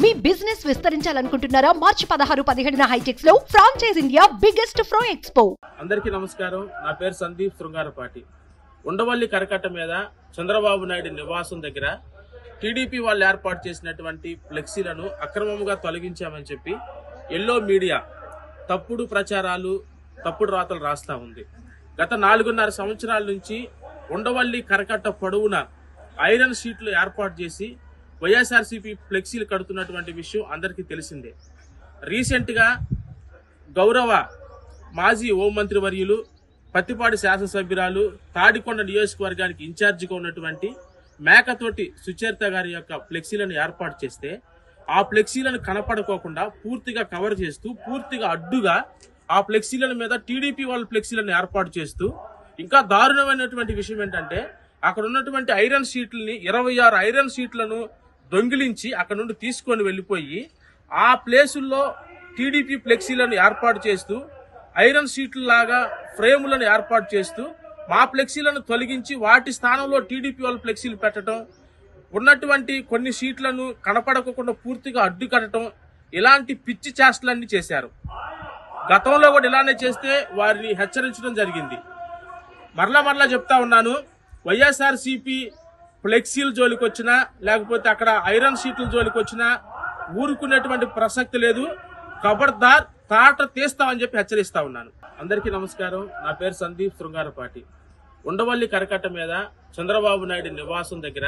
మీ business విస్తరించాలనుకుంటున్నారా? మార్చి 16-17 హైటెక్స్ లో franchise India biggest ఫ్రో expo. అందరికీ నమస్కారం. నా పేరు సందీప్ శృంగారపాటి. ఉండవల్లి కరకట్ట మీద చంద్రబాబు నాయుడు నివాసం దగ్గర టీడీపీ వాళ్ళు ఏర్పాటు చేసినటువంటి ఫ్లెక్సీలను అక్రమంగా తొలగించామని చెప్పి ఎల్లో మీడియా తప్పుడు ప్రచారాలు, తప్పుడు రాతలు రాస్తా ఉంది. గత 4.5 సంవత్సరాల నుంచి ఉండవల్లి కరకట్ట పొడవున ఐరన్ షీట్లు ఏర్పాటు చేసి వైఎస్ఆర్సీపీ ఫ్లెక్సీలు కడుతున్నటువంటి విషయం అందరికీ తెలిసిందే. రీసెంట్ గా గౌరవ మాజీ హోంమంత్రి వర్యులు, పత్తిపాటి శాసనసభ్యురాలు, తాడికొండ నియోజకవర్గానికి ఇన్ఛార్జిగా ఉన్నటువంటి మేకతోటి సుచరిత గారి యొక్క ఫ్లెక్సీలను ఏర్పాటు చేస్తే ఆ ఫ్లెక్సీలను కనపడుకోకుండా పూర్తిగా కవర్ చేస్తూ, పూర్తిగా అడ్డుగా ఆ ఫ్లెక్సీల మీద టీడీపీ వాళ్ళ ఫ్లెక్సీలను ఏర్పాటు చేస్తూ, ఇంకా దారుణమైనటువంటి విషయం ఏంటంటే అక్కడ ఉన్నటువంటి ఐరన్ షీట్లని 26 ఐరన్ షీట్లను దొంగిలించి అక్కడ నుండి తీసుకొని వెళ్లిపోయి ఆ ప్లేసుల్లో టీడీపీ ఫ్లెక్సీలను ఏర్పాటు చేస్తూ, ఐరన్ షీట్ల లాగా ఫ్రేములను ఏర్పాటు చేస్తూ మా ఫ్లెక్సీలను తొలగించి వాటి స్థానంలో టీడీపీ వాళ్ళ ఫ్లెక్సీలు పెట్టడం, ఉన్నటువంటి కొన్ని షీట్లను కనపడకుండా పూర్తిగా అడ్డు కట్టడం, ఇలాంటి పిచ్చి చేష్టలన్నీ చేశారు. గతంలో కూడా ఇలానే చేస్తే వారిని హెచ్చరించడం జరిగింది. మరలా చెప్తా ఉన్నాను, వైఎస్ఆర్సీపీ ఫ్లెక్సీల జోలికి వచ్చినా లేకపోతే అక్కడ ఐరన్ షీట్ల జోలికి వచ్చినా ఊరుకునేటువంటి ప్రసక్తి లేదు. ఖబర్దార్, తాట తీస్తామని చెప్పి హెచ్చరిస్తా ఉన్నాను. అందరికీ నమస్కారం. నా పేరు సందీప్ శృంగారపాటి. ఉండవల్లి కరకట్ట మీద చంద్రబాబు నాయుడు నివాసం దగ్గర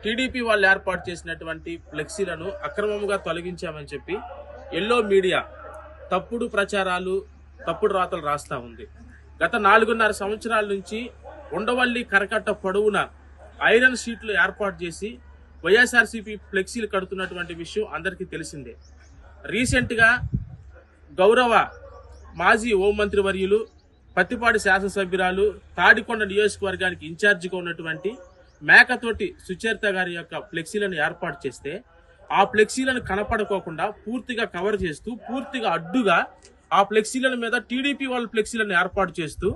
టీడీపీ వాళ్ళు ఏర్పాటు చేసినటువంటి ఫ్లెక్సీలను అక్రమంగా తొలగించామని చెప్పి ఎల్లో మీడియా తప్పుడు ప్రచారాలు, తప్పుడు రాతలు రాస్తా ఉంది. గత 4.5 సంవత్సరాల నుంచి ఉండవల్లి కరకట్ట పొడవున ఐరన్ షీట్లు ఏర్పాటు చేసి వైఎస్ఆర్సీపీ ఫ్లెక్సీలు కడుతున్నటువంటి విషయం అందరికీ తెలిసిందే. రీసెంట్ గా గౌరవ మాజీ హోంమంత్రి వర్యులు, పత్తిపాటి శాసనసభ్యురాలు, తాడికొండ నియోజకవర్గానికి ఇన్ఛార్జిగా ఉన్నటువంటి మేకతోటి సుచరిత గారి యొక్క ఫ్లెక్సీలను ఏర్పాటు చేస్తే ఆ ఫ్లెక్సీలను కనపడుకోకుండా పూర్తిగా కవర్ చేస్తూ, పూర్తిగా అడ్డుగా ఆ ఫ్లెక్సీల మీద టీడీపీ వాళ్ళ ఫ్లెక్సీలను ఏర్పాటు చేస్తూ,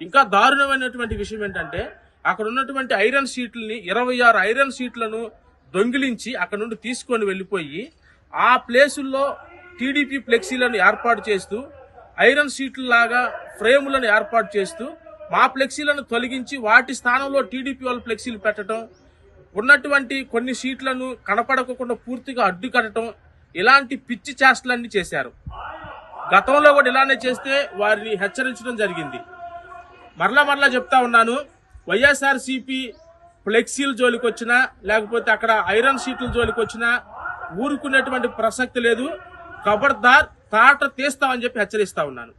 ఇంకా దారుణమైనటువంటి విషయం ఏంటంటే అక్కడ ఉన్నటువంటి ఐరన్ షీట్లని 26 ఐరన్ షీట్లను దొంగిలించి అక్కడ నుండి తీసుకొని వెళ్లిపోయి ఆ ప్లేసుల్లో టీడీపీ ఫ్లెక్సీలను ఏర్పాటు చేస్తూ, ఐరన్ షీట్ల లాగా ఫ్రేములను ఏర్పాటు చేస్తూ మా ఫ్లెక్సీలను తొలగించి వాటి స్థానంలో టీడీపీ వాళ్ళ ఫ్లెక్సీలు పెట్టడం, ఉన్నటువంటి కొన్ని షీట్లను కనపడకుండా పూర్తిగా అడ్డు కట్టడం, ఇలాంటి పిచ్చి చేష్టలన్నీ చేశారు. గతంలో కూడా ఇలానే చేస్తే వారిని హెచ్చరించడం జరిగింది. మరలా చెప్తా ఉన్నాను, వైఎస్ఆర్సీపీ ఫ్లెక్సీల జోలికి వచ్చినా లేకపోతే అక్కడ ఐరన్ షీట్ల జోలికి వచ్చినా ఊరుకునేటువంటి ప్రసక్తి లేదు. ఖబర్దార్, తాట తీస్తామని చెప్పి హెచ్చరిస్తా ఉన్నాను.